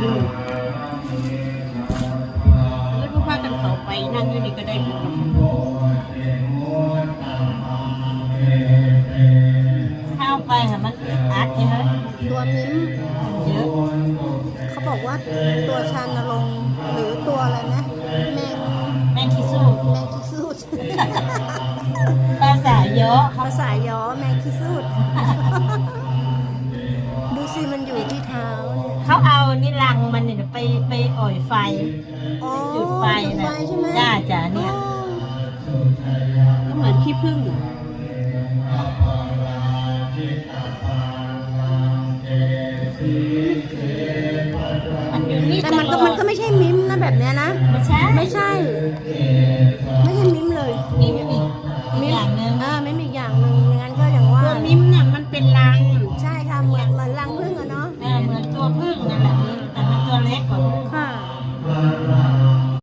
อยู่แล้วพวกพากันเขาไปนั่งอยู่นี่ก็ได้บุญเข้าไปค่ะมันอัดใช่ไหม ตัวมิ้ม เยอะ เขาบอกว่าตัวชานลงค์หรือตัวอะไรนะแมง แม่งขี้สู้ แมงคิสูด ภาษาเยอะ ภาษาย้อแมงคิสูด ดูสิมันอยู่ที่เท้าเนี่ย เขาเอานี่ลังมันเนี่ยไปอ่อยไฟ อ๋อ จุดไฟ จุด นะ ไฟใช่ไหม จ้าเนี่ย อ๋อ ก็เหมือนขี้ผึ้งมันอยู่นี่ แต่มันก็ไม่ใช่มิ้มนะแบบเนี้ยนะ ไม่ใช่ ไม่ใช่ ไม่ใช่มิ้มเลย มีไม่มีอีกอย่างหนึ่ง ไม่มีอีกอย่างหนึ่งงั้นก็อย่างว่า ตัวมิ้มน่ะมันเป็นรัง ใช่ค่ะเหมือนรังผึ้งอะเนาะ เหมือนตัวผึ้งนั่นแหละมิ้มแต่มันตัวเล็กกว่าผึ้ง ค่ะ